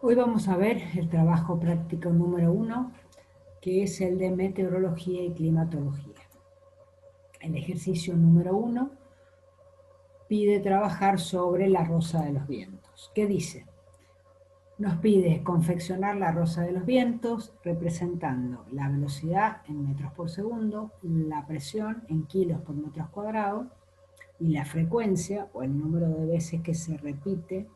Hoy vamos a ver el trabajo práctico número 1, que es el de meteorología y climatología. El ejercicio número 1 pide trabajar sobre la rosa de los vientos. ¿Qué dice? Nos pide confeccionar la rosa de los vientos representando la velocidad en metros por segundo, la presión en kilos por metros cuadrados y la frecuencia o el número de veces que se repite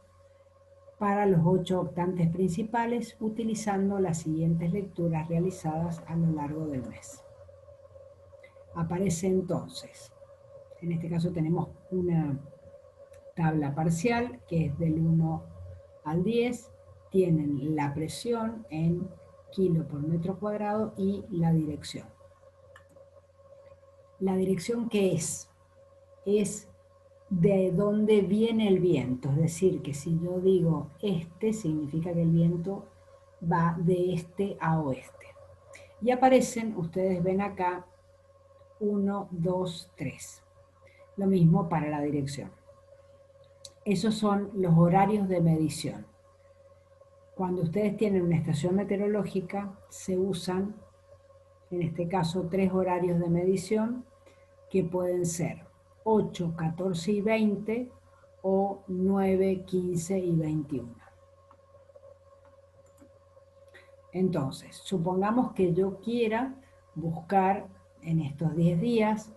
para los 8 octantes principales utilizando las siguientes lecturas realizadas a lo largo del mes. Aparece entonces, en este caso tenemos una tabla parcial que es del 1 al 10, tienen la presión en kilo por metro cuadrado y la dirección. ¿La dirección qué es? Es de dónde viene el viento, es decir, que si yo digo este, significa que el viento va de este a oeste. Y aparecen, ustedes ven acá, 1, 2, 3. Lo mismo para la dirección. Esos son los horarios de medición. Cuando ustedes tienen una estación meteorológica, se usan, en este caso, 3 horarios de medición que pueden ser 8, 14 y 20 o 9, 15 y 21. Entonces, supongamos que yo quiera buscar en estos 10 días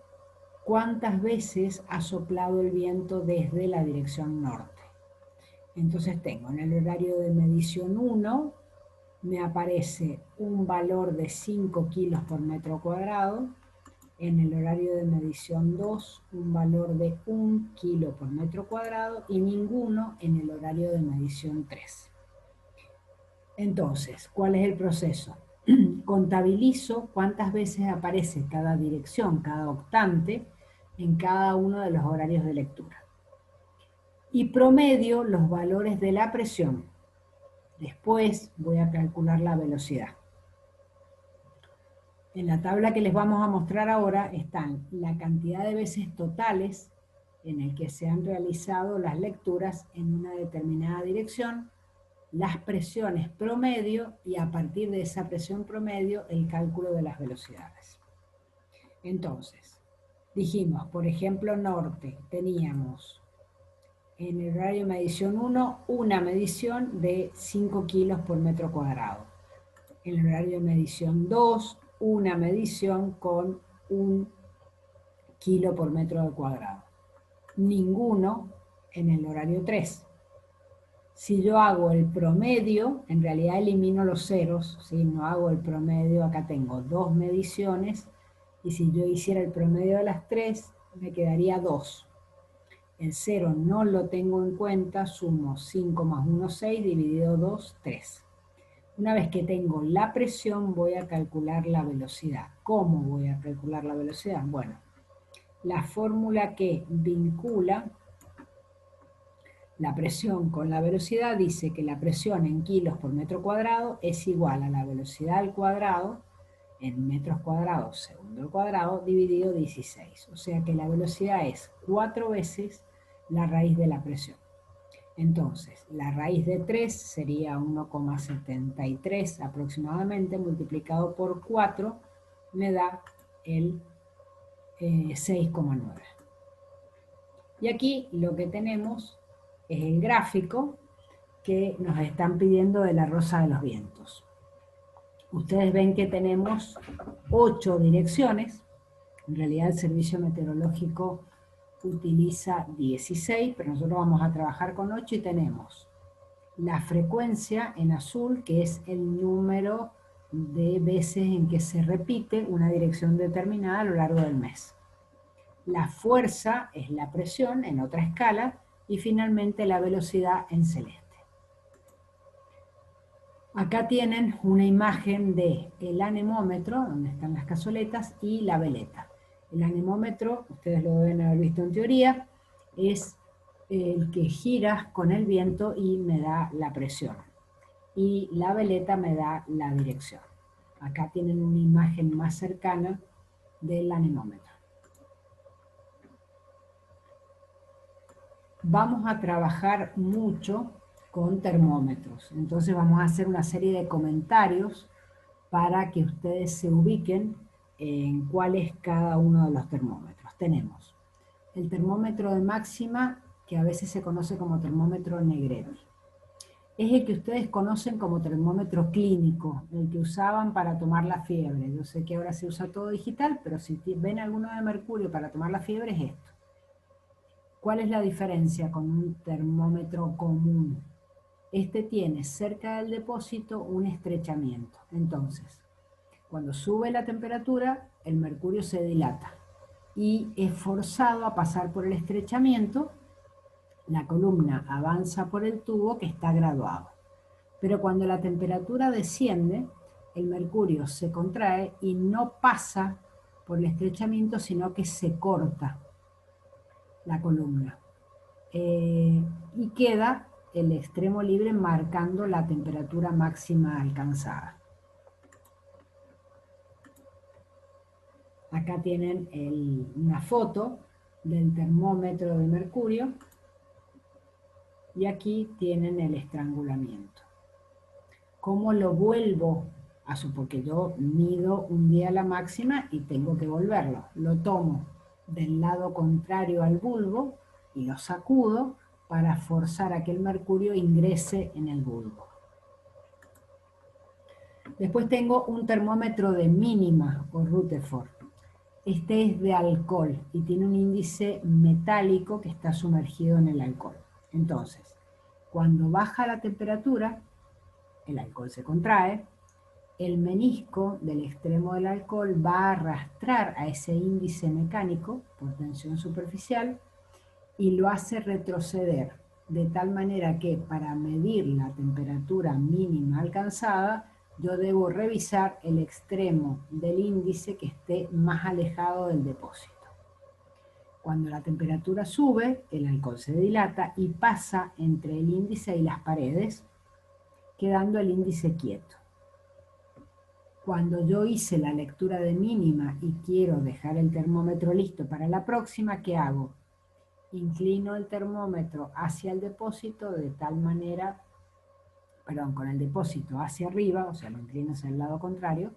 cuántas veces ha soplado el viento desde la dirección norte. Entonces tengo en el horario de medición 1, me aparece un valor de 5 kilos por metro cuadrado. En el horario de medición 2, un valor de 1 kilo por metro cuadrado y ninguno en el horario de medición 3. Entonces, ¿cuál es el proceso? Contabilizo cuántas veces aparece cada dirección, cada octante, en cada uno de los horarios de lectura. Y promedio los valores de la presión. Después voy a calcular la velocidad. En la tabla que les vamos a mostrar ahora están la cantidad de veces totales en el que se han realizado las lecturas en una determinada dirección, las presiones promedio y a partir de esa presión promedio el cálculo de las velocidades. Entonces, dijimos, por ejemplo, norte, teníamos en el horario de medición 1 una medición de 5 kilos por metro cuadrado. En el horario de medición 2, una medición con 1 kilo por metro cuadrado. Ninguno en el horario 3. Si yo hago el promedio, en realidad elimino los ceros, ¿sí? No hago el promedio, acá tengo 2 mediciones, y si yo hiciera el promedio de las 3, me quedaría 2. El 0 no lo tengo en cuenta, sumo 5 más 1, 6, dividido 2, 3. Una vez que tengo la presión, voy a calcular la velocidad. ¿Cómo voy a calcular la velocidad? Bueno, la fórmula que vincula la presión con la velocidad dice que la presión en kilos por metro cuadrado es igual a la velocidad al cuadrado en metros cuadrados segundo al cuadrado dividido 16. O sea que la velocidad es 4 veces la raíz de la presión. Entonces, la raíz de 3 sería 1,73 aproximadamente, multiplicado por 4, me da el 6,9. Y aquí lo que tenemos es el gráfico que nos están pidiendo de la rosa de los vientos. Ustedes ven que tenemos 8 direcciones. En realidad el servicio meteorológico utiliza 16, pero nosotros vamos a trabajar con 8 y tenemos la frecuencia en azul, que es el número de veces en que se repite una dirección determinada a lo largo del mes. La fuerza es la presión en otra escala y finalmente la velocidad en celeste. Acá tienen una imagen del anemómetro, donde están las cazoletas, y la veleta. El anemómetro, ustedes lo deben haber visto en teoría, es el que gira con el viento y me da la presión. Y la veleta me da la dirección. Acá tienen una imagen más cercana del anemómetro. Vamos a trabajar mucho con termómetros. Entonces vamos a hacer una serie de comentarios para que ustedes se ubiquen en cuál es cada uno de los termómetros. Tenemos el termómetro de máxima, que a veces se conoce como termómetro negrero. Es el que ustedes conocen como termómetro clínico, el que usaban para tomar la fiebre. Yo sé que ahora se usa todo digital, pero si ven alguno de mercurio para tomar la fiebre es esto. ¿Cuál es la diferencia con un termómetro común? Este tiene cerca del depósito un estrechamiento. Entonces, cuando sube la temperatura, el mercurio se dilata y es forzado a pasar por el estrechamiento. La columna avanza por el tubo que está graduado. Pero cuando la temperatura desciende, el mercurio se contrae y no pasa por el estrechamiento, sino que se corta la columna. Y queda el extremo libre marcando la temperatura máxima alcanzada. Acá tienen una foto del termómetro de mercurio y aquí tienen el estrangulamiento. ¿Cómo lo vuelvo a su? Porque yo mido un día la máxima y tengo que volverlo. Lo tomo del lado contrario al bulbo y lo sacudo para forzar a que el mercurio ingrese en el bulbo. Después tengo un termómetro de mínima o Rutherford. Este es de alcohol y tiene un índice metálico que está sumergido en el alcohol. Entonces, cuando baja la temperatura, el alcohol se contrae, el menisco del extremo del alcohol va a arrastrar a ese índice mecánico por tensión superficial y lo hace retroceder, de tal manera que para medir la temperatura mínima alcanzada, yo debo revisar el extremo del índice que esté más alejado del depósito. Cuando la temperatura sube, el alcohol se dilata y pasa entre el índice y las paredes, quedando el índice quieto. Cuando yo hice la lectura de mínima y quiero dejar el termómetro listo para la próxima, ¿qué hago? Inclino el termómetro hacia el depósito de tal manera, con el depósito hacia arriba, o sea, lo inclino hacia el lado contrario,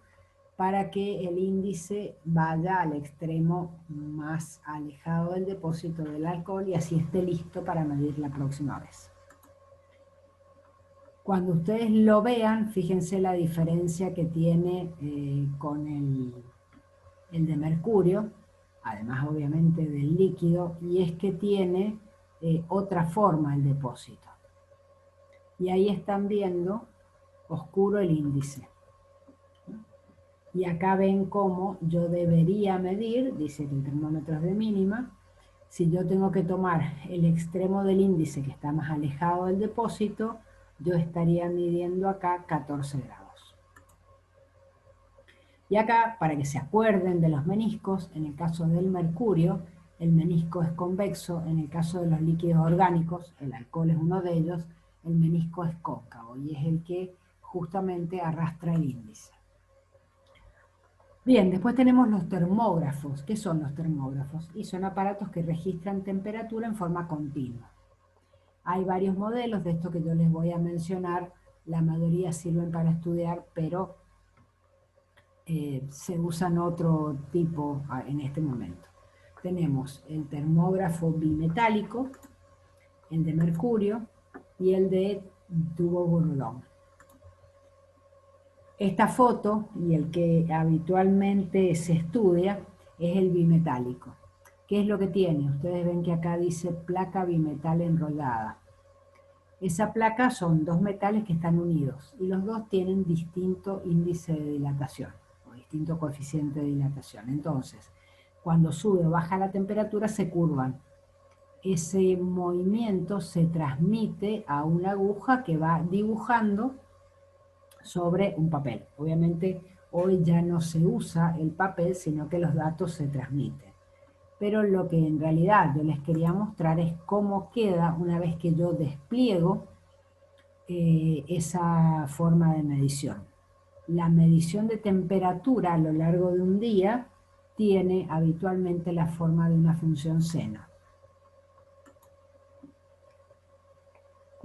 para que el índice vaya al extremo más alejado del depósito del alcohol y así esté listo para medir la próxima vez. Cuando ustedes lo vean, fíjense la diferencia que tiene con el de mercurio, además obviamente del líquido, y es que tiene otra forma el depósito. Y ahí están viendo oscuro el índice. Y acá ven cómo yo debería medir, dice que el termómetro es de mínima, si yo tengo que tomar el extremo del índice que está más alejado del depósito, yo estaría midiendo acá 14 grados. Y acá, para que se acuerden de los meniscos, en el caso del mercurio, el menisco es convexo, en el caso de los líquidos orgánicos, el alcohol es uno de ellos, el menisco es cóncavo y es el que justamente arrastra el índice. Bien, después tenemos los termógrafos. ¿Qué son los termógrafos? Y son aparatos que registran temperatura en forma continua. Hay varios modelos de esto que yo les voy a mencionar. La mayoría sirven para estudiar, pero se usan otro tipo en este momento. Tenemos el termógrafo bimetálico, el de mercurio y el de tubo Bourdon. Esta foto y el que habitualmente se estudia es el bimetálico. ¿Qué es lo que tiene? Ustedes ven que acá dice placa bimetal enrollada. Esa placa son dos metales que están unidos y los dos tienen distinto índice de dilatación o distinto coeficiente de dilatación. Entonces, cuando sube o baja la temperatura se curvan. Ese movimiento se transmite a una aguja que va dibujando sobre un papel. Obviamente hoy ya no se usa el papel, sino que los datos se transmiten. Pero lo que en realidad yo les quería mostrar es cómo queda una vez que yo despliego esa forma de medición. La medición de temperatura a lo largo de un día tiene habitualmente la forma de una función seno.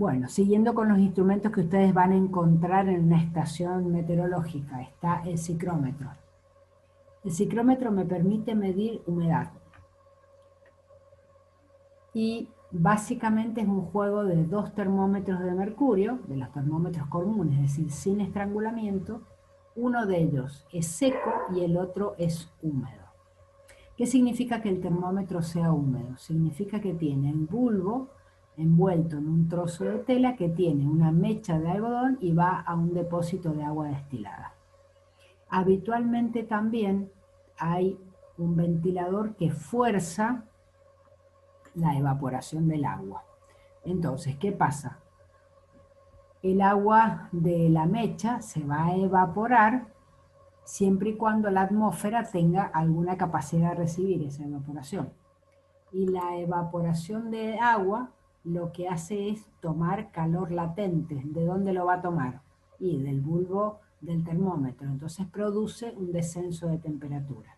Bueno, siguiendo con los instrumentos que ustedes van a encontrar en una estación meteorológica, está el ciclómetro. El ciclómetro me permite medir humedad. Y básicamente es un juego de dos termómetros de mercurio, de los termómetros comunes, es decir, sin estrangulamiento. Uno de ellos es seco y el otro es húmedo. ¿Qué significa que el termómetro sea húmedo? Significa que tiene el bulbo envuelto en un trozo de tela que tiene una mecha de algodón y va a un depósito de agua destilada. Habitualmente también hay un ventilador que fuerza la evaporación del agua. Entonces, ¿qué pasa? El agua de la mecha se va a evaporar siempre y cuando la atmósfera tenga alguna capacidad de recibir esa evaporación. Y la evaporación de agua lo que hace es tomar calor latente. ¿De dónde lo va a tomar? Y del bulbo del termómetro. Entonces produce un descenso de temperatura.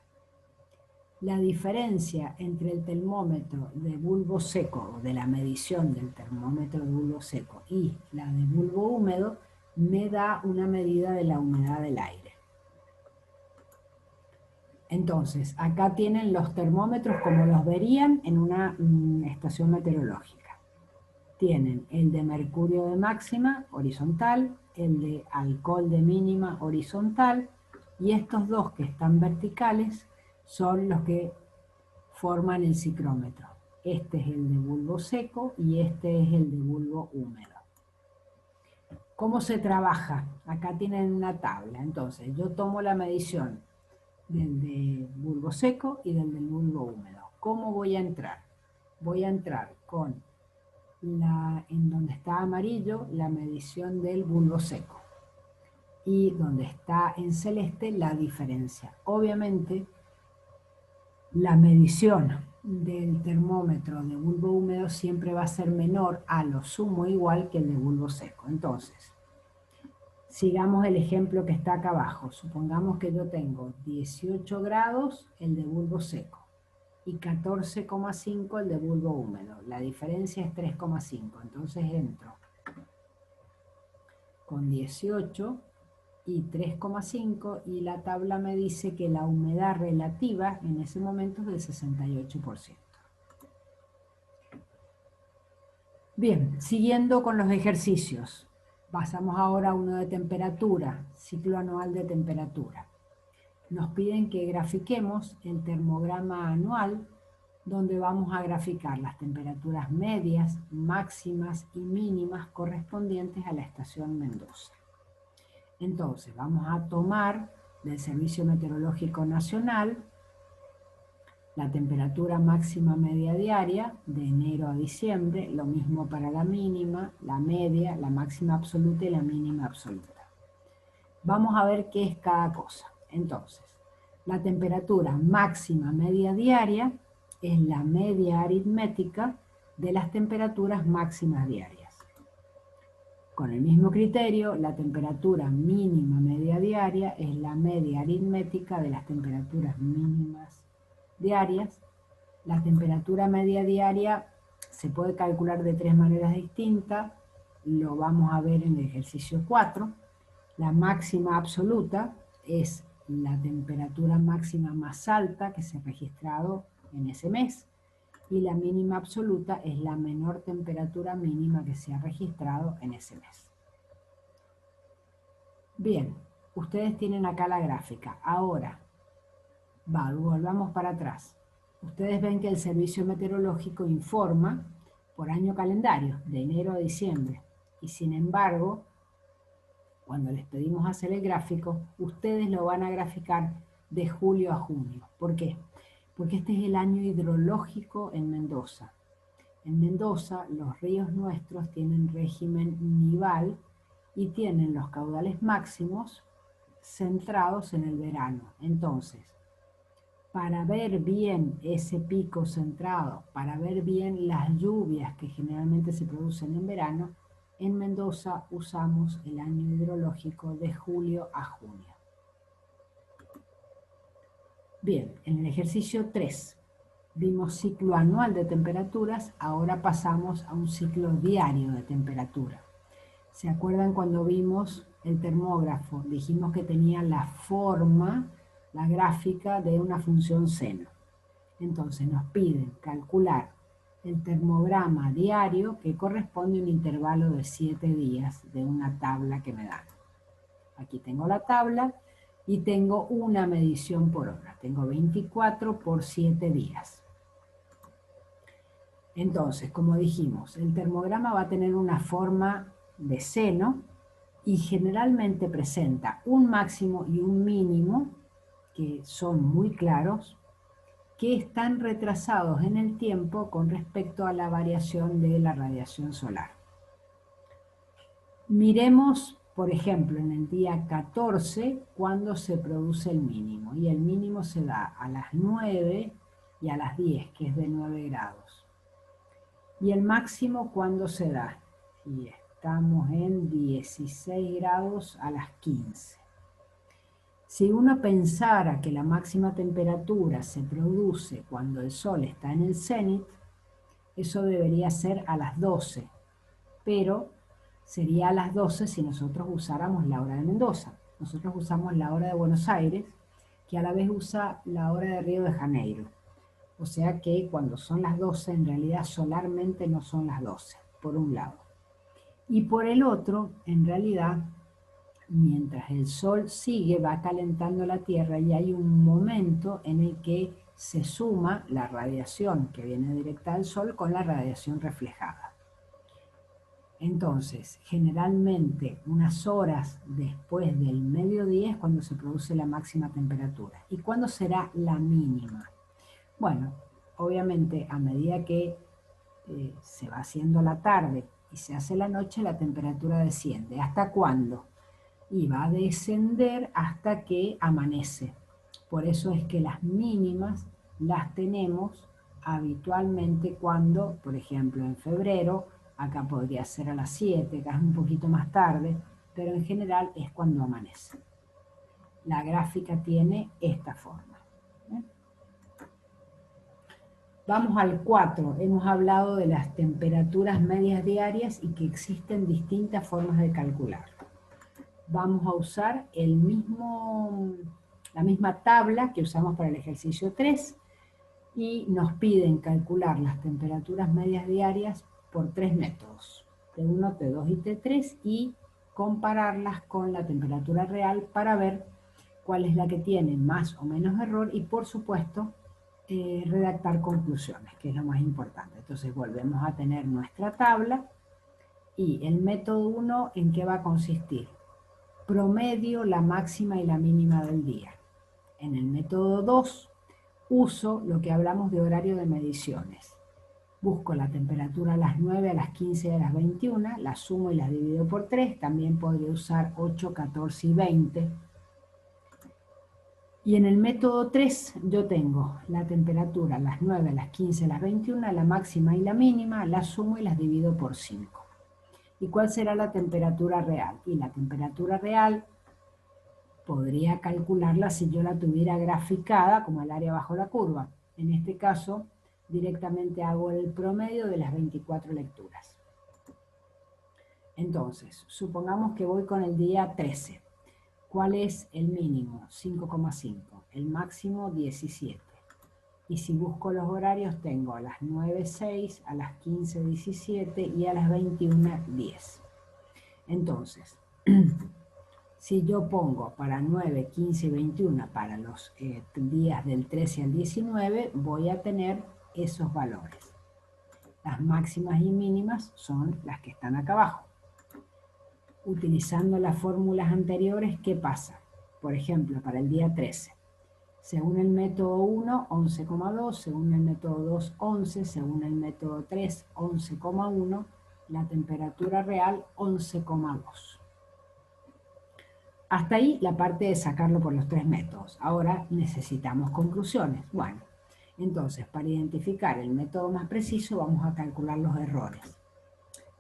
La diferencia entre el termómetro de bulbo seco, o de la medición del termómetro de bulbo seco, y la de bulbo húmedo, me da una medida de la humedad del aire. Entonces, acá tienen los termómetros como los verían en una estación meteorológica. Tienen el de mercurio de máxima, horizontal, el de alcohol de mínima, horizontal, y estos dos que están verticales son los que forman el ciclómetro. Este es el de bulbo seco y este es el de bulbo húmedo. ¿Cómo se trabaja? Acá tienen una tabla. Entonces, yo tomo la medición del de bulbo seco y del bulbo húmedo. ¿Cómo voy a entrar? Voy a entrar con en donde está amarillo, la medición del bulbo seco. Y donde está en celeste, la diferencia. Obviamente, la medición del termómetro de bulbo húmedo siempre va a ser menor a lo sumo igual que el de bulbo seco. Entonces, sigamos el ejemplo que está acá abajo. Supongamos que yo tengo 18 grados el de bulbo seco y 14,5 el de bulbo húmedo. La diferencia es 3,5. Entonces entro con 18 y 3,5 y la tabla me dice que la humedad relativa en ese momento es del 68%. Bien, siguiendo con los ejercicios. Pasamos ahora a uno de temperatura, ciclo anual de temperatura. Nos piden que grafiquemos el termograma anual, donde vamos a graficar las temperaturas medias, máximas y mínimas correspondientes a la estación Mendoza. Entonces, vamos a tomar del Servicio Meteorológico Nacional la temperatura máxima media diaria de enero a diciembre, lo mismo para la mínima, la media, la máxima absoluta y la mínima absoluta. Vamos a ver qué es cada cosa. Entonces, la temperatura máxima media diaria es la media aritmética de las temperaturas máximas diarias. Con el mismo criterio, la temperatura mínima media diaria es la media aritmética de las temperaturas mínimas diarias. La temperatura media diaria se puede calcular de tres maneras distintas. Lo vamos a ver en el ejercicio 4. La máxima absoluta es la temperatura máxima más alta que se ha registrado en ese mes. Y la mínima absoluta es la menor temperatura mínima que se ha registrado en ese mes. Bien, ustedes tienen acá la gráfica. Ahora, volvamos para atrás. Ustedes ven que el Servicio Meteorológico informa por año calendario, de enero a diciembre. Y sin embargo, cuando les pedimos hacer el gráfico, ustedes lo van a graficar de julio a junio. ¿Por qué? Porque este es el año hidrológico en Mendoza. En Mendoza, los ríos nuestros tienen régimen nival y tienen los caudales máximos centrados en el verano. Entonces, para ver bien ese pico centrado, para ver bien las lluvias que generalmente se producen en verano, en Mendoza usamos el año hidrológico de julio a junio. Bien, en el ejercicio 3 Vimos ciclo anual de temperaturas, ahora pasamos a un ciclo diario de temperatura. ¿Se acuerdan cuando vimos el termógrafo? Dijimos que tenía la forma, la gráfica de una función seno. Entonces nos piden calcular el termograma diario que corresponde a un intervalo de 7 días de una tabla que me dan. Aquí tengo la tabla y tengo una medición por hora. Tengo 24 por 7 días. Entonces, como dijimos, el termograma va a tener una forma de seno y generalmente presenta un máximo y un mínimo que son muy claros, que están retrasados en el tiempo con respecto a la variación de la radiación solar. Miremos, por ejemplo, en el día 14, cuando se produce el mínimo. Y el mínimo se da a las 9 y a las 10, que es de 9 grados. Y el máximo, ¿cuándo se da? Y estamos en 16 grados a las 15. Si uno pensara que la máxima temperatura se produce cuando el Sol está en el cenit, eso debería ser a las 12, pero sería a las 12 si nosotros usáramos la hora de Mendoza. Nosotros usamos la hora de Buenos Aires, que a la vez usa la hora de Río de Janeiro. O sea que cuando son las 12, en realidad solarmente no son las 12, por un lado. Y por el otro, en realidad, mientras el Sol sigue, va calentando la Tierra y hay un momento en el que se suma la radiación que viene directa del Sol con la radiación reflejada. Entonces, generalmente unas horas después del mediodía es cuando se produce la máxima temperatura. ¿Y cuándo será la mínima? Bueno, obviamente a medida que se va haciendo la tarde y se hace la noche, la temperatura desciende. ¿Hasta cuándo? Y va a descender hasta que amanece. Por eso es que las mínimas las tenemos habitualmente cuando, por ejemplo, en febrero, acá podría ser a las 7, acá es un poquito más tarde, pero en general es cuando amanece. La gráfica tiene esta forma. Vamos al 4. Hemos hablado de las temperaturas medias diarias y que existen distintas formas de calcular. Vamos a usar la misma tabla que usamos para el ejercicio 3 y nos piden calcular las temperaturas medias diarias por 3 métodos, T1, T2 y T3, y compararlas con la temperatura real para ver cuál es la que tiene más o menos error y, por supuesto, redactar conclusiones, que es lo más importante. Entonces volvemos a tener nuestra tabla y el método 1, ¿en qué va a consistir? Promedio la máxima y la mínima del día. En el método 2 uso lo que hablamos de horario de mediciones. Busco la temperatura a las 9, a las 15 y a las 21, la sumo y las divido por 3. También podría usar 8, 14 y 20. Y en el método 3 yo tengo la temperatura a las 9, a las 15, a las 21, la máxima y la mínima, la sumo y las divido por 5. ¿Y cuál será la temperatura real? Y la temperatura real podría calcularla si yo la tuviera graficada como el área bajo la curva. En este caso, directamente hago el promedio de las 24 lecturas. Entonces, supongamos que voy con el día 13. ¿Cuál es el mínimo? 5,5. El máximo, 17. Y si busco los horarios, tengo a las 9, 6, a las 15, 17 y a las 21, 10. Entonces, si yo pongo para 9, 15 y 21 para los días del 13 al 19, voy a tener esos valores. Las máximas y mínimas son las que están acá abajo. Utilizando las fórmulas anteriores, ¿qué pasa? Por ejemplo, para el día 13. Según el método 1, 11,2, según el método 2, 11, según el método 3, 11,1, la temperatura real, 11,2. Hasta ahí la parte de sacarlo por los 3 métodos. Ahora necesitamos conclusiones. Bueno, entonces para identificar el método más preciso vamos a calcular los errores.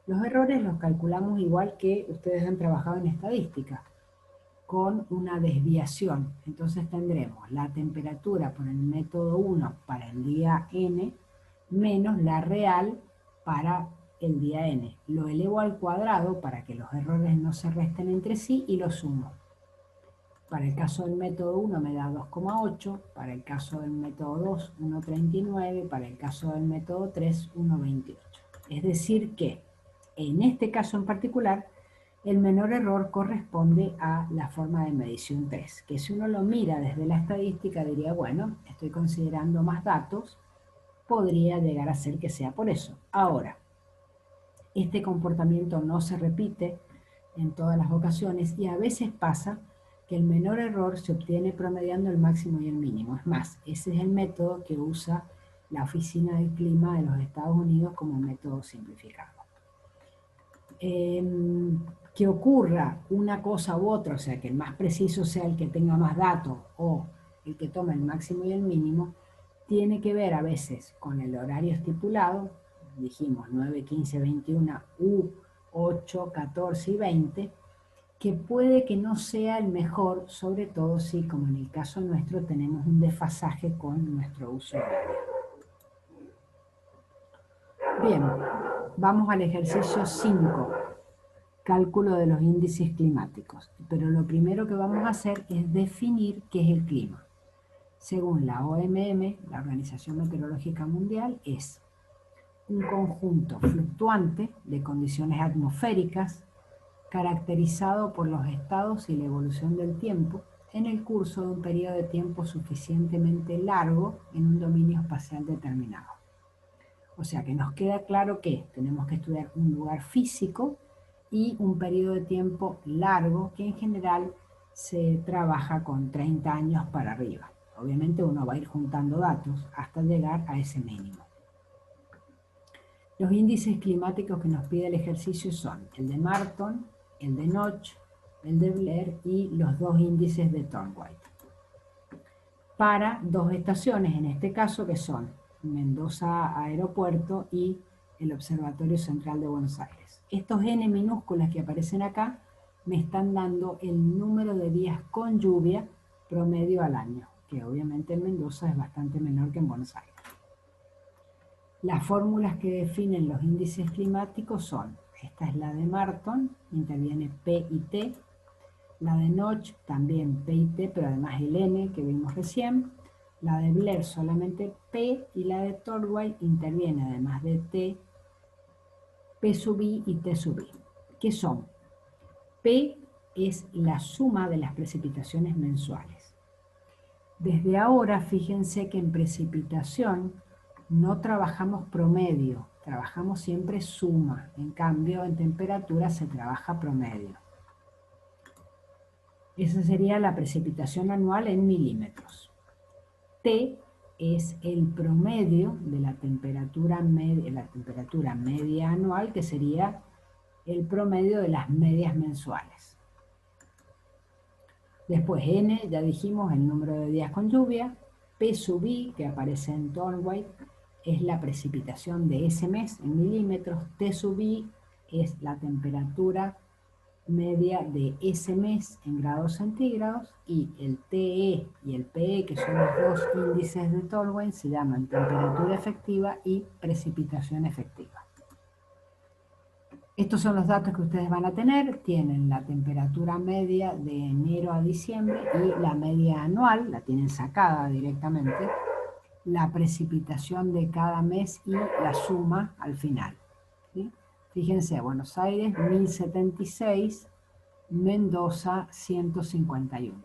Los errores los calculamos igual que ustedes han trabajado en estadística. con una desviación. Entonces tendremos la temperatura por el método 1 para el día n menos la real para el día n. Lo elevo al cuadrado para que los errores no se resten entre sí y lo sumo. Para el caso del método 1 me da 2,8, para el caso del método 2, 1,39, para el caso del método 3, 1,28. Es decir que, en este caso en particular, el menor error corresponde a la forma de medición 3, que si uno lo mira desde la estadística diría, bueno, estoy considerando más datos, podría llegar a ser que sea por eso. Ahora, este comportamiento no se repite en todas las ocasiones y a veces pasa que el menor error se obtiene promediando el máximo y el mínimo. Es más, ese es el método que usa la Oficina del Clima de los Estados Unidos como método simplificado. Que ocurra una cosa u otra, o sea, que el más preciso sea el que tenga más datos o el que tome el máximo y el mínimo, tiene que ver a veces con el horario estipulado, dijimos 9, 15, 21, u 8, 14 y 20, que puede que no sea el mejor, sobre todo si, como en el caso nuestro, tenemos un desfasaje con nuestro uso horario. Bien, vamos al ejercicio 5. Cálculo de los índices climáticos. Pero lo primero que vamos a hacer es definir qué es el clima. Según la OMM, la Organización Meteorológica Mundial, es un conjunto fluctuante de condiciones atmosféricas caracterizado por los estados y la evolución del tiempo en el curso de un periodo de tiempo suficientemente largo en un dominio espacial determinado. O sea que nos queda claro que tenemos que estudiar un lugar físico y un periodo de tiempo largo que en general se trabaja con 30 años para arriba. Obviamente uno va a ir juntando datos hasta llegar a ese mínimo. Los índices climáticos que nos pide el ejercicio son el de Marton, el de Notch, el de Blair y los dos índices de Thornwright. Para dos estaciones, en este caso, que son Mendoza Aeropuerto y el Observatorio Central de Buenos Aires. Estos n minúsculas que aparecen acá me están dando el número de días con lluvia promedio al año, que obviamente en Mendoza es bastante menor que en Buenos Aires. Las fórmulas que definen los índices climáticos son, esta es la de Marton, interviene P y T, la de Notch también P y T, pero además el N que vimos recién, la de Blair solamente P y la de Thornwright interviene además de T, P sub I y T sub I. ¿Qué son? P es la suma de las precipitaciones mensuales. Desde ahora, fíjense que en precipitación no trabajamos promedio, trabajamos siempre suma. En cambio, en temperatura se trabaja promedio. Esa sería la precipitación anual en milímetros. T es el promedio de la temperatura media anual, que sería el promedio de las medias mensuales. Después N, ya dijimos, el número de días con lluvia. P sub I, que aparece en Thornwright, es la precipitación de ese mes en milímetros. T sub I es la temperatura media de ese mes en grados centígrados, y el TE y el PE, que son los dos índices de Thornwright, se llaman temperatura efectiva y precipitación efectiva. Estos son los datos que ustedes van a tener. Tienen la temperatura media de enero a diciembre y la media anual, la tienen sacada directamente, la precipitación de cada mes y la suma al final. ¿Sí? Fíjense, Buenos Aires 1076, Mendoza 151.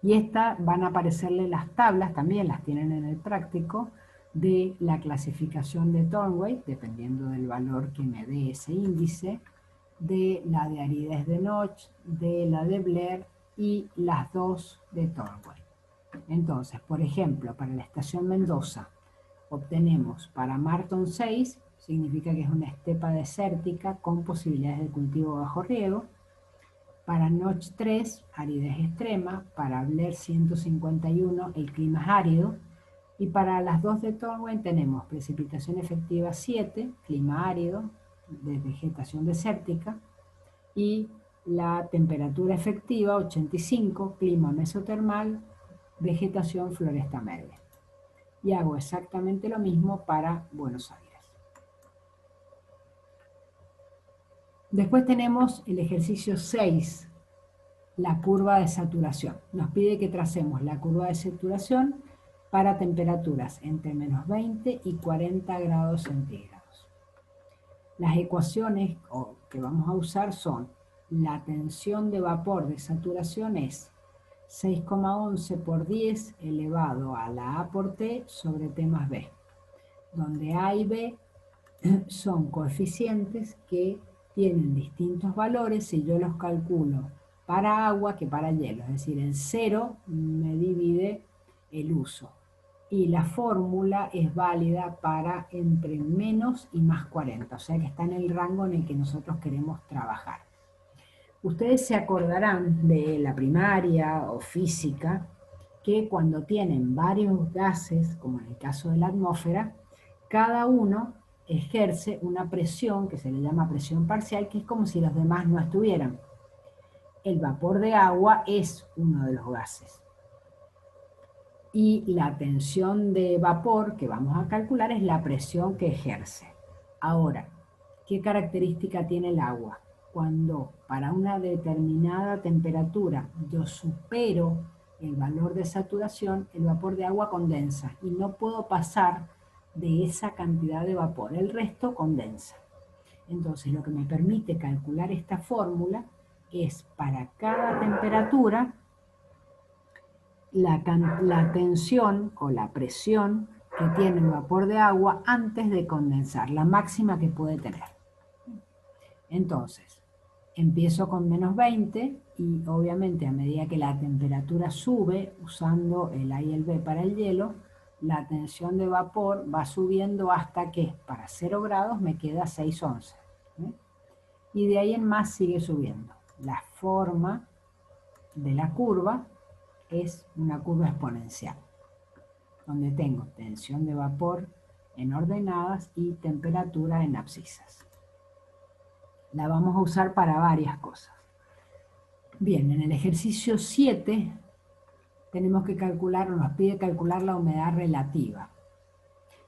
Y estas van a aparecerle las tablas, también las tienen en el práctico, de la clasificación de Thornwright, dependiendo del valor que me dé ese índice, de la de aridez de Notch, de la de Blair y las dos de Thornwright. Entonces, por ejemplo, para la estación Mendoza, obtenemos para Marton 6, significa que es una estepa desértica con posibilidades de cultivo bajo riego. Para Notch 3, aridez extrema. Para Blair 151, el clima es árido. Y para las dos de Thornwright tenemos precipitación efectiva 7, clima árido, de vegetación desértica, y la temperatura efectiva 85, clima mesotermal, vegetación floresta media. Y hago exactamente lo mismo para Buenos Aires. Después tenemos el ejercicio 6, la curva de saturación. Nos pide que tracemos la curva de saturación para temperaturas entre menos 20 y 40 grados centígrados. Las ecuaciones que vamos a usar son: la tensión de vapor de saturación es 6,11 por 10 elevado a la A por T sobre T más B, donde A y B son coeficientes que tienen distintos valores y yo los calculo para agua que para hielo, es decir, en 0 me divide el uso. Y la fórmula es válida para entre menos y más 40, o sea que está en el rango en el que nosotros queremos trabajar. Ustedes se acordarán de la primaria o física que cuando tienen varios gases, como en el caso de la atmósfera, cada uno ejerce una presión que se le llama presión parcial, que es como si los demás no estuvieran. El vapor de agua es uno de los gases. Y la tensión de vapor que vamos a calcular es la presión que ejerce. Ahora, ¿qué característica tiene el agua? Cuando para una determinada temperatura yo supero el valor de saturación, el vapor de agua condensa y no puedo pasar de esa cantidad de vapor, el resto condensa. Entonces, lo que me permite calcular esta fórmula es para cada temperatura la tensión o la presión que tiene el vapor de agua antes de condensar, la máxima que puede tener. Entonces, empiezo con menos 20 y obviamente a medida que la temperatura sube, usando el A y el B para el hielo, la tensión de vapor va subiendo hasta que para 0 grados me queda 6,11. Y de ahí en más sigue subiendo. La forma de la curva es una curva exponencial, donde tengo tensión de vapor en ordenadas y temperatura en abscisas. La vamos a usar para varias cosas. Bien, en el ejercicio 7 tenemos que calcular, nos pide calcular la humedad relativa.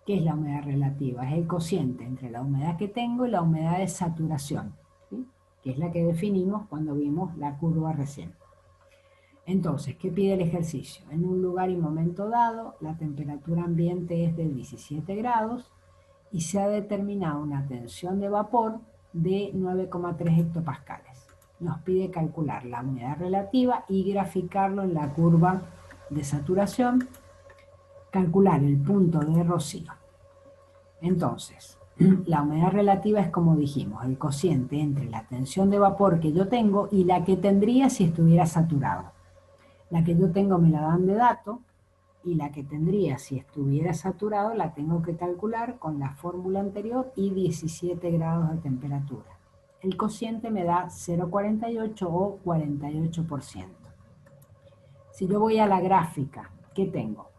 ¿Qué es la humedad relativa? Es el cociente entre la humedad que tengo y la humedad de saturación, ¿sí? Que es la que definimos cuando vimos la curva recién. Entonces, ¿qué pide el ejercicio? En un lugar y momento dado, la temperatura ambiente es de 17 grados y se ha determinado una tensión de vapor de 9,3 hectopascales. Nos pide calcular la humedad relativa y graficarlo en la curva de saturación, calcular el punto de rocío. Entonces, la humedad relativa es, como dijimos, el cociente entre la tensión de vapor que yo tengo y la que tendría si estuviera saturado. La que yo tengo me la dan de dato y la que tendría si estuviera saturado la tengo que calcular con la fórmula anterior y 17 grados de temperatura. El cociente me da 0,48 o 48%. Si yo voy a la gráfica, ¿qué tengo?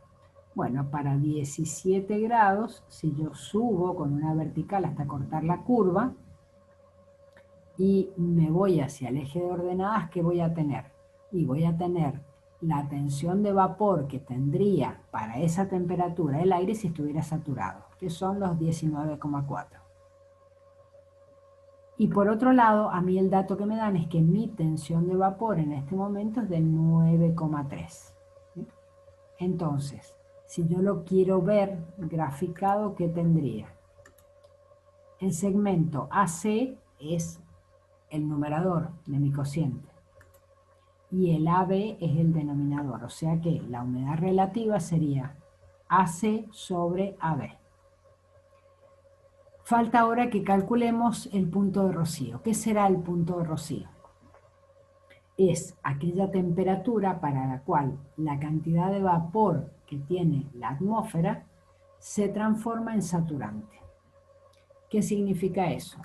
Bueno, para 17 grados, si yo subo con una vertical hasta cortar la curva y me voy hacia el eje de ordenadas, ¿qué voy a tener? Y voy a tener la tensión de vapor que tendría para esa temperatura el aire si estuviera saturado, que son los 19,4. Y por otro lado, a mí el dato que me dan es que mi tensión de vapor en este momento es de 9,3. Entonces, si yo lo quiero ver graficado, ¿qué tendría? El segmento AC es el numerador de mi cociente y el AB es el denominador, o sea que la humedad relativa sería AC sobre AB. Falta ahora que calculemos el punto de rocío. ¿Qué será el punto de rocío? Es aquella temperatura para la cual la cantidad de vapor que tiene la atmósfera se transforma en saturante. ¿Qué significa eso?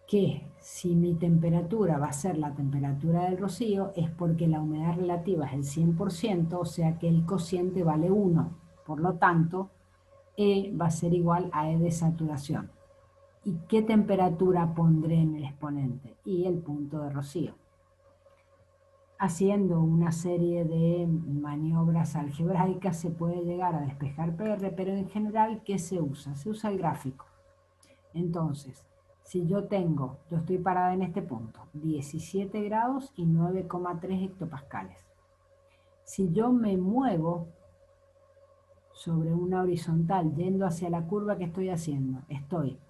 Que si mi temperatura va a ser la temperatura del rocío es porque la humedad relativa es el 100%, o sea que el cociente vale 1. Por lo tanto, E va a ser igual a E de saturación. ¿Y qué temperatura pondré en el exponente? Y el punto de rocío. Haciendo una serie de maniobras algebraicas se puede llegar a despejar PR, pero en general, ¿qué se usa? Se usa el gráfico. Entonces, si yo estoy parada en este punto, 17 grados y 9,3 hectopascales. Si yo me muevo sobre una horizontal yendo hacia la curva que estoy haciendo, estoy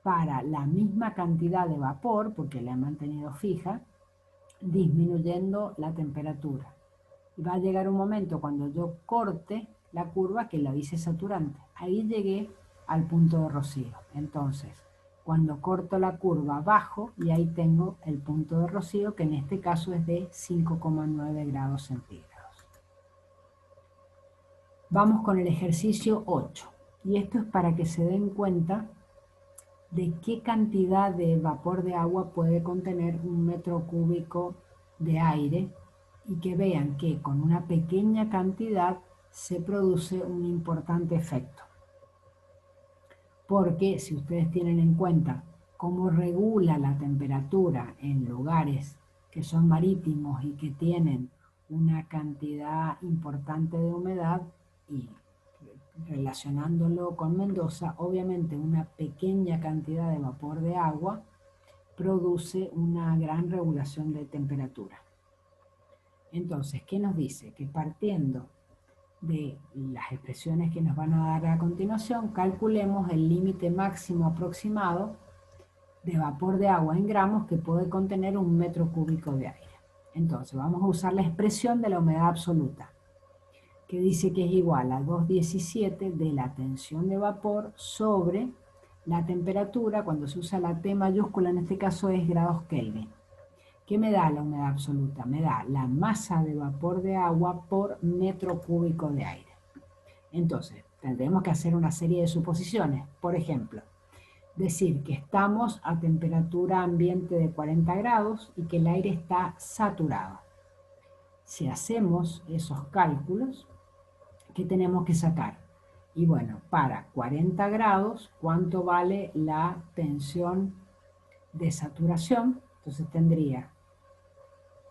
para la misma cantidad de vapor, porque la he mantenido fija, disminuyendo la temperatura. Y va a llegar un momento cuando yo corte la curva que la hice saturante. Ahí llegué al punto de rocío. Entonces, cuando corto la curva bajo y ahí tengo el punto de rocío, que en este caso es de 5,9 grados centígrados. Vamos con el ejercicio 8. Y esto es para que se den cuenta de qué cantidad de vapor de agua puede contener un metro cúbico de aire y que vean que con una pequeña cantidad se produce un importante efecto. Porque si ustedes tienen en cuenta cómo regula la temperatura en lugares que son marítimos y que tienen una cantidad importante de humedad, y relacionándolo con Mendoza, obviamente una pequeña cantidad de vapor de agua produce una gran regulación de temperatura. Entonces, ¿qué nos dice? Que partiendo de las expresiones que nos van a dar a continuación, calculemos el límite máximo aproximado de vapor de agua en gramos que puede contener un metro cúbico de aire. Entonces, vamos a usar la expresión de la humedad absoluta, que dice que es igual a 2,17 de la tensión de vapor sobre la temperatura, cuando se usa la T mayúscula, en este caso es grados Kelvin. ¿Qué me da la humedad absoluta? Me da la masa de vapor de agua por metro cúbico de aire. Entonces, tendremos que hacer una serie de suposiciones. Por ejemplo, decir que estamos a temperatura ambiente de 40 grados y que el aire está saturado. Si hacemos esos cálculos, ¿qué tenemos que sacar? Y bueno, para 40 grados, ¿cuánto vale la tensión de saturación? Entonces tendría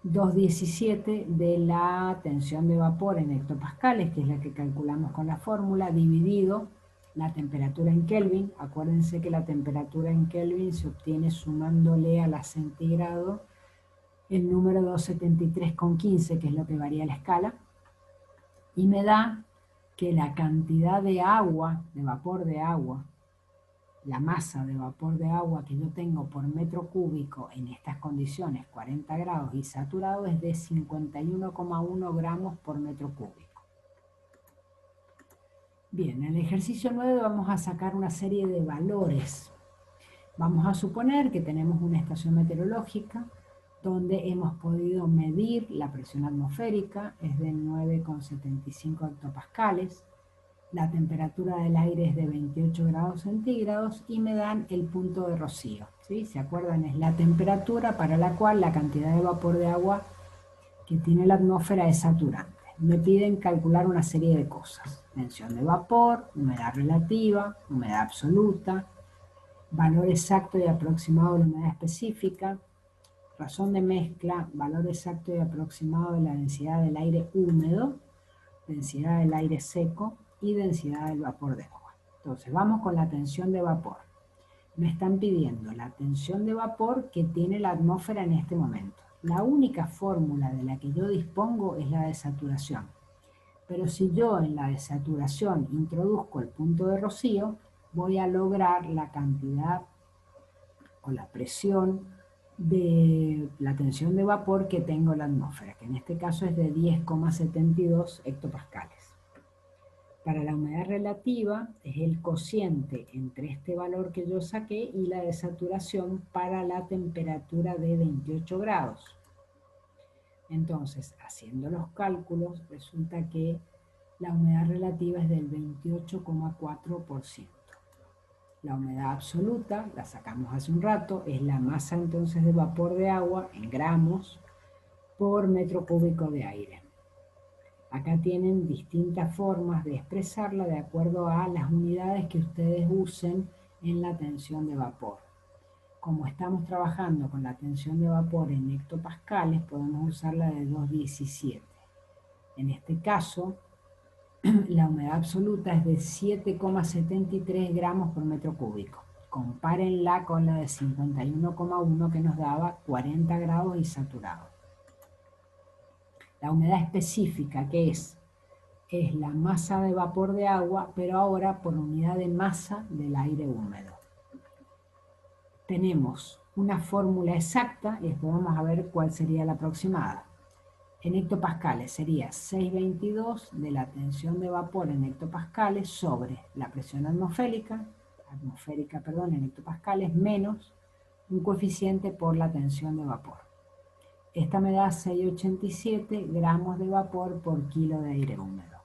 2,17 de la tensión de vapor en hectopascales, que es la que calculamos con la fórmula, dividido la temperatura en Kelvin. Acuérdense que la temperatura en Kelvin se obtiene sumándole a la centígrado el número 273,15, que es lo que varía la escala, y me da que la cantidad de agua, de vapor de agua, la masa de vapor de agua que yo tengo por metro cúbico en estas condiciones, 40 grados y saturado, es de 51,1 gramos por metro cúbico. Bien, en el ejercicio 9 vamos a sacar una serie de valores. Vamos a suponer que tenemos una estación meteorológica donde hemos podido medir la presión atmosférica, es de 9,75 hectopascales, la temperatura del aire es de 28 grados centígrados y me dan el punto de rocío. ¿Sí? ¿Se acuerdan? Es la temperatura para la cual la cantidad de vapor de agua que tiene la atmósfera es saturante. Me piden calcular una serie de cosas: tensión de vapor, humedad relativa, humedad absoluta, valor exacto y aproximado de la humedad específica, razón de mezcla, valor exacto y aproximado de la densidad del aire húmedo, densidad del aire seco y densidad del vapor de agua. Entonces, vamos con la tensión de vapor. Me están pidiendo la tensión de vapor que tiene la atmósfera en este momento. La única fórmula de la que yo dispongo es la de saturación. Pero si yo en la de saturación introduzco el punto de rocío, voy a lograr la cantidad o la presión de la tensión de vapor que tengo en la atmósfera, que en este caso es de 10,72 hectopascales. Para la humedad relativa es el cociente entre este valor que yo saqué y la de saturación para la temperatura de 28 grados. Entonces, haciendo los cálculos, resulta que la humedad relativa es del 28,4%. La humedad absoluta, la sacamos hace un rato, es la masa entonces de vapor de agua en gramos por metro cúbico de aire. Acá tienen distintas formas de expresarla de acuerdo a las unidades que ustedes usen en la tensión de vapor. Como estamos trabajando con la tensión de vapor en hectopascales, podemos usar la de 2,17. En este caso, la humedad absoluta es de 7,73 gramos por metro cúbico. Compárenla con la de 51,1 que nos daba 40 grados y saturado. La humedad específica, que es la masa de vapor de agua, pero ahora por unidad de masa del aire húmedo. Tenemos una fórmula exacta y después vamos a ver cuál sería la aproximada. En hectopascales sería 622 de la tensión de vapor en hectopascales sobre la presión atmosférica en hectopascales menos un coeficiente por la tensión de vapor. Esta me da 6,87 gramos de vapor por kilo de aire húmedo.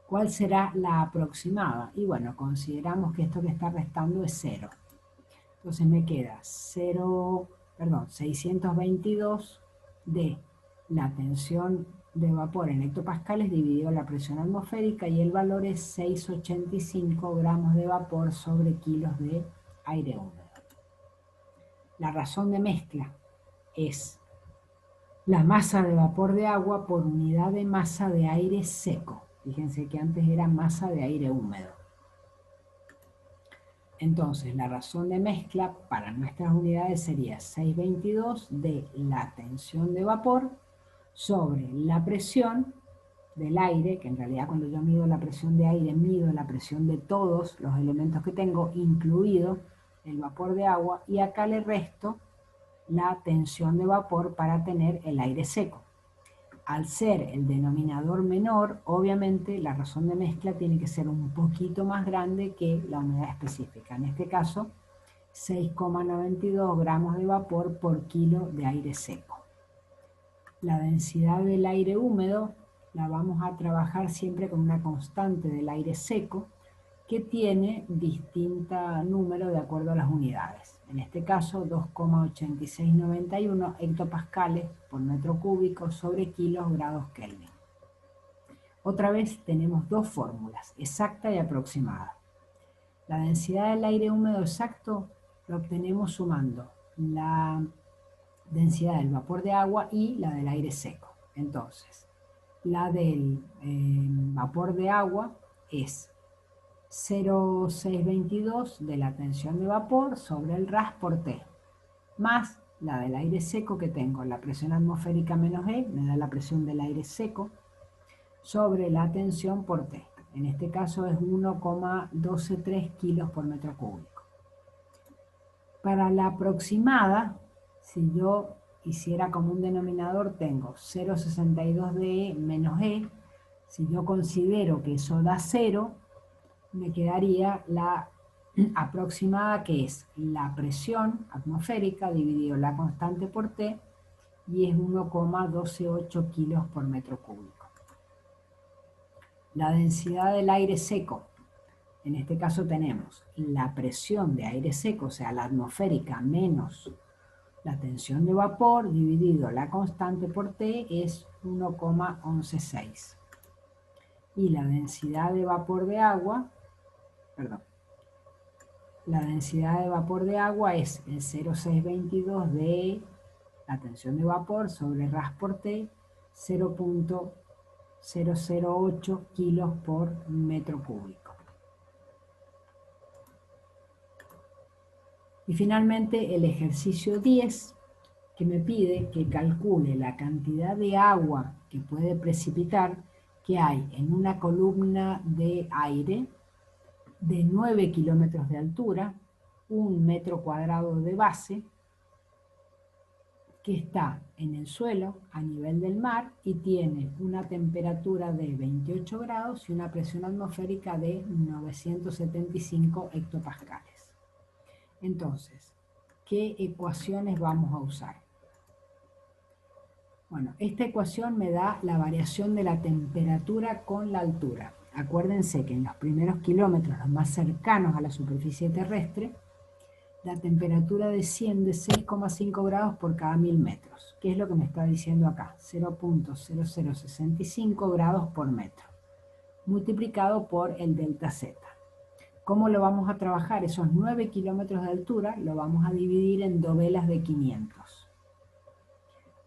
¿Cuál será la aproximada? Y bueno, consideramos que esto que está restando es 0. Entonces me queda 622 de la tensión de vapor en hectopascales dividido la presión atmosférica y el valor es 6,85 gramos de vapor sobre kilos de aire húmedo. La razón de mezcla es la masa de vapor de agua por unidad de masa de aire seco. Fíjense que antes era masa de aire húmedo. Entonces, la razón de mezcla para nuestras unidades sería 622 de la tensión de vapor sobre la presión del aire, que en realidad cuando yo mido la presión de aire, mido la presión de todos los elementos que tengo, incluido el vapor de agua, y acá le resto la tensión de vapor para tener el aire seco. Al ser el denominador menor, obviamente la razón de mezcla tiene que ser un poquito más grande que la unidad específica. En este caso, 6,92 gramos de vapor por kilo de aire seco. La densidad del aire húmedo la vamos a trabajar siempre con una constante del aire seco que tiene distinto número de acuerdo a las unidades. En este caso, 2,8691 hectopascales por metro cúbico sobre kilos grados Kelvin. Otra vez tenemos dos fórmulas, exacta y aproximada. La densidad del aire húmedo exacto lo obtenemos sumando la densidad del vapor de agua y la del aire seco. Entonces, la del vapor de agua es 0,622 de la tensión de vapor sobre el RAS por T, más la del aire seco que tengo, la presión atmosférica menos E, me da la presión del aire seco, sobre la tensión por T. En este caso es 1,123 kilos por metro cúbico. Para la aproximada, si yo hiciera como un denominador, tengo 0,62 de E menos E. Si yo considero que eso da 0, me quedaría la aproximada, que es la presión atmosférica dividido la constante por T, y es 1,128 kilos por metro cúbico. La densidad del aire seco, en este caso tenemos la presión de aire seco, o sea, la atmosférica menos la tensión de vapor dividido la constante por T, es 1,116. Y la densidad de vapor de agua, la densidad de vapor de agua es el 0,622 de la tensión de vapor sobre RAS por T, 0,008 kilos por metro cúbico. Y finalmente el ejercicio 10, que me pide que calcule la cantidad de agua que puede precipitar que hay en una columna de aire de 9 kilómetros de altura, 1 metro cuadrado de base, que está en el suelo a nivel del mar y tiene una temperatura de 28 grados y una presión atmosférica de 975 hectopascales. Entonces, ¿qué ecuaciones vamos a usar? Bueno, esta ecuación me da la variación de la temperatura con la altura. Acuérdense que en los primeros kilómetros, los más cercanos a la superficie terrestre, la temperatura desciende 6,5 grados por cada 1000 metros. ¿Qué es lo que me está diciendo acá? 0,0065 grados por metro, multiplicado por el delta Z. ¿Cómo lo vamos a trabajar? Esos 9 kilómetros de altura lo vamos a dividir en dovelas de 500.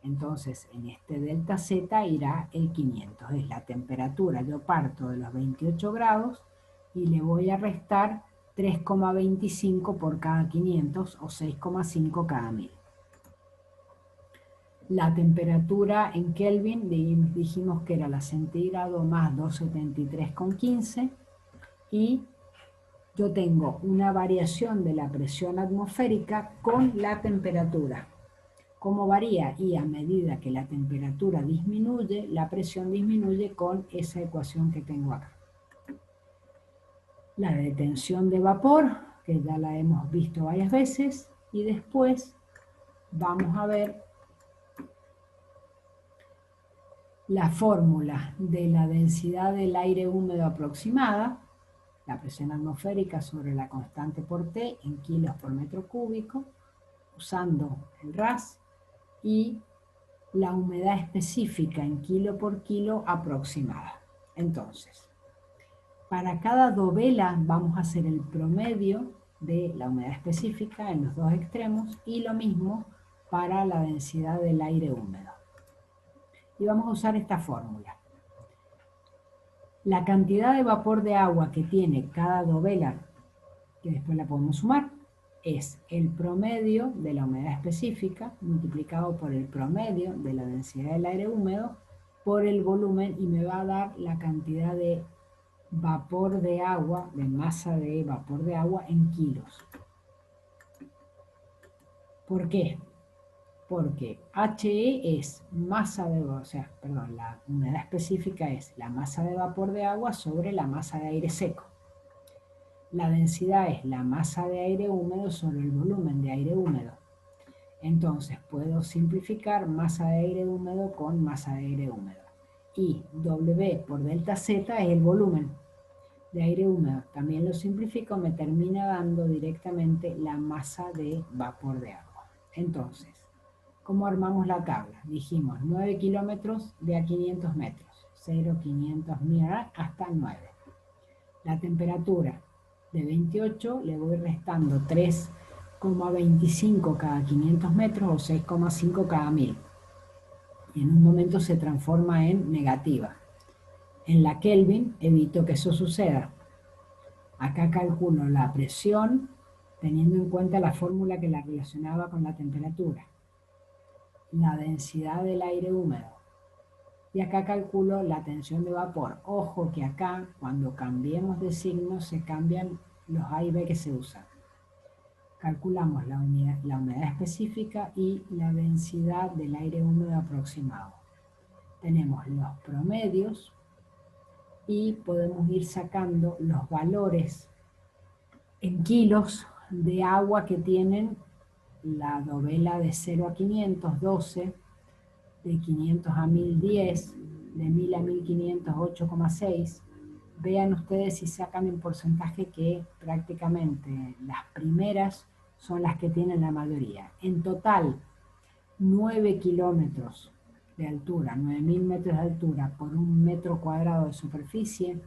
Entonces, en este delta Z irá el 500. Es la temperatura. Yo parto de los 28 grados y le voy a restar 3,25 por cada 500 o 6,5 cada 1000. La temperatura en Kelvin dijimos que era la centígrado más 273,15 y yo tengo una variación de la presión atmosférica con la temperatura. ¿Cómo varía? Y a medida que la temperatura disminuye, la presión disminuye con esa ecuación que tengo acá. La detención de vapor, que ya la hemos visto varias veces, y después vamos a ver la fórmula de la densidad del aire húmedo aproximada, la presión atmosférica sobre la constante por T en kilos por metro cúbico, usando el RAS, y la humedad específica en kilo por kilo aproximada. Entonces, para cada dovela vamos a hacer el promedio de la humedad específica en los dos extremos y lo mismo para la densidad del aire húmedo. Y vamos a usar esta fórmula. La cantidad de vapor de agua que tiene cada dovela, que después la podemos sumar, es el promedio de la humedad específica multiplicado por el promedio de la densidad del aire húmedo por el volumen y me va a dar la cantidad de vapor de agua, de masa de vapor de agua en kilos. ¿Por qué? Porque HE es masa de, la humedad específica es la masa de vapor de agua sobre la masa de aire seco. La densidad es la masa de aire húmedo sobre el volumen de aire húmedo. Entonces puedo simplificar masa de aire húmedo con masa de aire húmedo. Y W por delta Z es el volumen de aire húmedo. También lo simplifico, me termina dando directamente la masa de vapor de agua. Entonces, ¿cómo armamos la tabla? Dijimos 9 kilómetros de a 500 metros. 0, 500, 1000, hasta 9. La temperatura de 28 le voy restando 3,25 cada 500 metros o 6,5 cada 1000. Y en un momento se transforma en negativa. En la Kelvin evito que eso suceda. Acá calculo la presión teniendo en cuenta la fórmula que la relacionaba con la temperatura. La densidad del aire húmedo. Y acá calculo la tensión de vapor. Ojo que acá, cuando cambiemos de signo, se cambian los A y B que se usan. Calculamos la humedad específica y la densidad del aire húmedo aproximado. Tenemos los promedios y podemos ir sacando los valores en kilos de agua que tienen la dovela de 0 a 500, 12, de 500 a 1000, 10, de 1000 a 1500, 8,6. Vean ustedes si sacan en porcentaje que prácticamente las primeras son las que tienen la mayoría. En total, 9 kilómetros de altura, 9000 metros de altura por un metro cuadrado de superficie,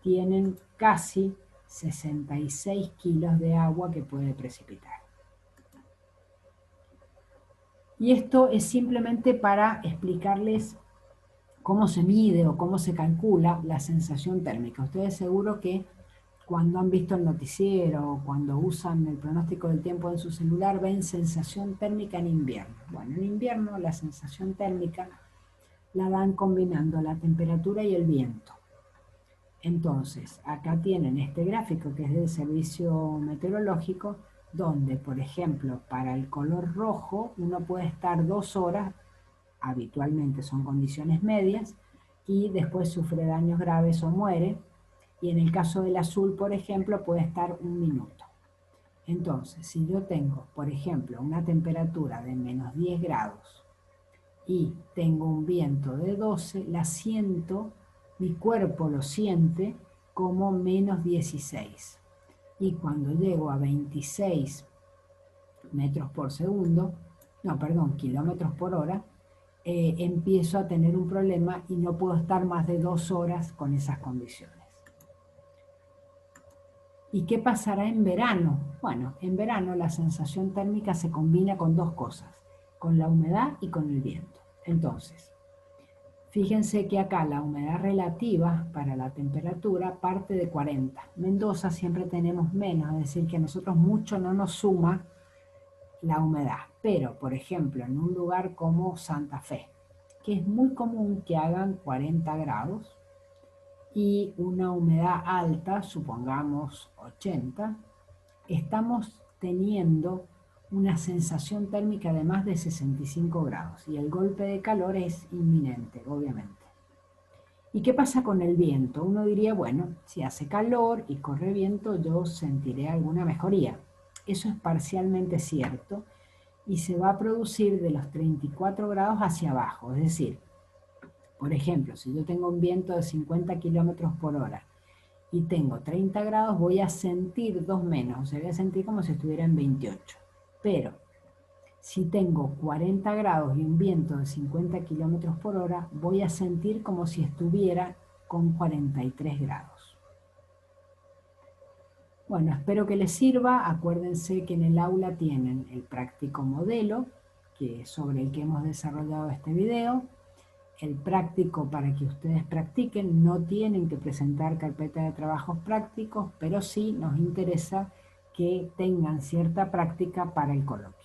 tienen casi 66 kilos de agua que puede precipitar. Y esto es simplemente para explicarles cómo se mide o cómo se calcula la sensación térmica. Ustedes seguro que cuando han visto el noticiero o cuando usan el pronóstico del tiempo en su celular ven sensación térmica en invierno. Bueno, en invierno la sensación térmica la dan combinando la temperatura y el viento. Entonces, acá tienen este gráfico que es del servicio meteorológico, donde, por ejemplo, para el color rojo uno puede estar 2 horas, habitualmente son condiciones medias, y después sufre daños graves o muere, y en el caso del azul, por ejemplo, puede estar 1 minuto. Entonces, si yo tengo, por ejemplo, una temperatura de menos 10 grados y tengo un viento de 12, la siento, mi cuerpo lo siente como menos 16. Y cuando llego a 26 metros por segundo, kilómetros por hora, empiezo a tener un problema y no puedo estar más de 2 horas con esas condiciones. ¿Y qué pasará en verano? Bueno, en verano la sensación térmica se combina con dos cosas, con la humedad y con el viento. Entonces, fíjense que acá la humedad relativa para la temperatura parte de 40. Mendoza siempre tenemos menos, es decir, que a nosotros mucho no nos suma la humedad. Pero, por ejemplo, en un lugar como Santa Fe, que es muy común que hagan 40 grados y una humedad alta, supongamos 80, estamos teniendo una sensación térmica de más de 65 grados y el golpe de calor es inminente, obviamente. ¿Y qué pasa con el viento? Uno diría, bueno, si hace calor y corre viento, yo sentiré alguna mejoría. Eso es parcialmente cierto y se va a producir de los 34 grados hacia abajo. Es decir, por ejemplo, si yo tengo un viento de 50 kilómetros por hora y tengo 30 grados, voy a sentir dos menos, o sea, voy a sentir como si estuviera en 28. Pero si tengo 40 grados y un viento de 50 kilómetros por hora, voy a sentir como si estuviera con 43 grados. Bueno, espero que les sirva. Acuérdense que en el aula tienen el práctico modelo, que es sobre el que hemos desarrollado este video. El práctico para que ustedes practiquen, no tienen que presentar carpeta de trabajos prácticos, pero sí nos interesa que tengan cierta práctica para el coloquio.